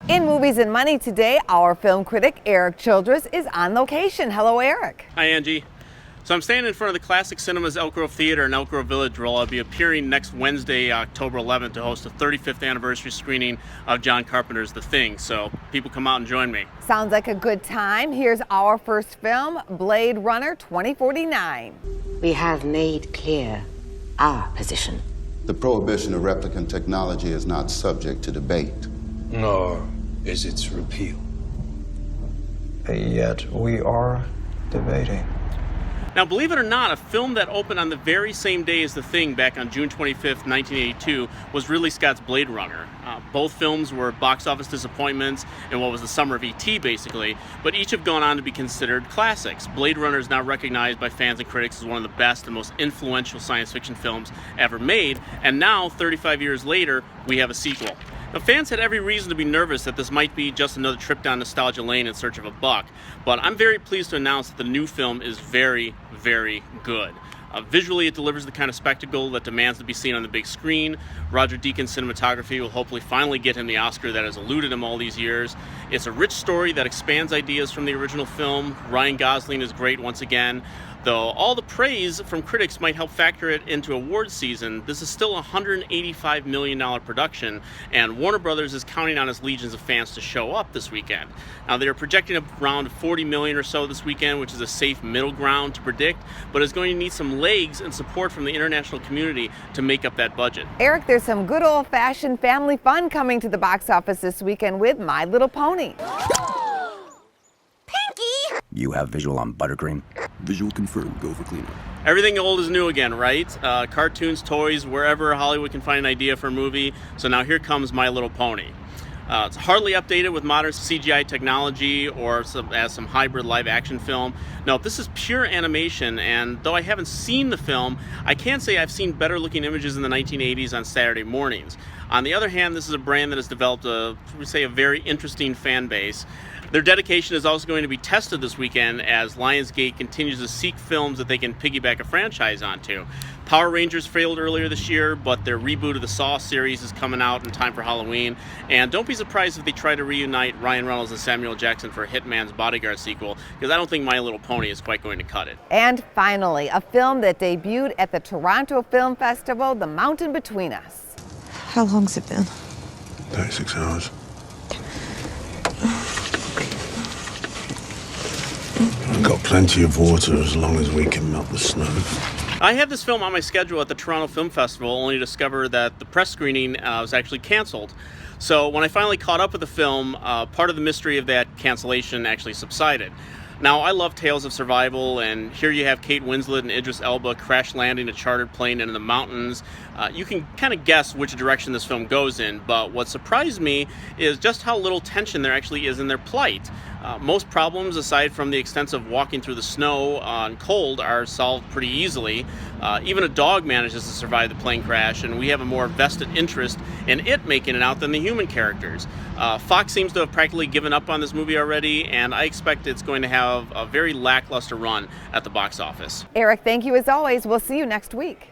In Movies and Money today, our film critic Erik Childress is on location. Hello, Erik. Hi, Angie. So I'm standing in front of the Classic Cinemas Elk Grove Theater in Elk Grove Village, where I'll be appearing next Wednesday, October 11th, to host a 35th anniversary screening of John Carpenter's The Thing. So people come out and join me. Sounds like a good time. Here's our first film, Blade Runner 2049. We have made clear our position. The prohibition of replicant technology is not subject to debate. Nor is its repeal. Yet we are debating. Now, believe it or not, a film that opened on the very same day as The Thing back on June 25th, 1982, was Ridley Scott's Blade Runner. Both films were box office disappointments in what was the summer of E.T., basically, but each have gone on to be considered classics. Blade Runner is now recognized by fans and critics as one of the best and most influential science fiction films ever made, and now, 35 years later, we have a sequel. Now, fans had every reason to be nervous that this might be just another trip down nostalgia lane in search of a buck, but I'm very pleased to announce that the new film is very, very good. Visually, it delivers the kind of spectacle that demands to be seen on the big screen. Roger Deakins' cinematography will hopefully finally get him the Oscar that has eluded him all these years. It's a rich story that expands ideas from the original film. Ryan Gosling is great once again. Though all the praise from critics might help factor it into awards season, this is still a $185 million production, and Warner Brothers is counting on its legions of fans to show up this weekend. Now, they're projecting around 40 million or so this weekend, which is a safe middle ground to predict, but is going to need some legs and support from the international community to make up that budget. Erik, there's some good old-fashioned family fun coming to the box office this weekend with My Little Pony. You have visual on buttercream? Visual confirmed. Go for cleaner. Everything old is new again, right? Cartoons, toys, wherever Hollywood can find an idea for a movie. So now here comes My Little Pony. It's hardly updated with modern CGI technology or as some hybrid live-action film. No, this is pure animation, and though I haven't seen the film, I can say I've seen better-looking images in the 1980s on Saturday mornings. On the other hand, this is a brand that has developed a very interesting fan base. Their dedication is also going to be tested this weekend as Lionsgate continues to seek films that they can piggyback a franchise onto. Power Rangers failed earlier this year, but their reboot of the Saw series is coming out in time for Halloween. And don't be surprised if they try to reunite Ryan Reynolds and Samuel Jackson for Hitman's Bodyguard sequel, because I don't think My Little Pony is quite going to cut it. And finally, a film that debuted at the Toronto Film Festival, The Mountain Between Us. How long's it been? 36 hours. We've got plenty of water as long as we can melt the snow. I had this film on my schedule at the Toronto Film Festival, only to discover that the press screening was actually canceled. So when I finally caught up with the film, part of the mystery of that cancellation actually subsided. Now, I love tales of survival, and here you have Kate Winslet and Idris Elba crash landing a chartered plane into the mountains. You can kind of guess which direction this film goes in, but what surprised me is just how little tension there actually is in their plight. Most problems, aside from the extensive walking through the snow and cold, are solved pretty easily. Even a dog manages to survive the plane crash, and we have a more vested interest in it making it out than the human characters. Fox seems to have practically given up on this movie already, and I expect it's going to have a very lackluster run at the box office. Erik, thank you as always. We'll see you next week.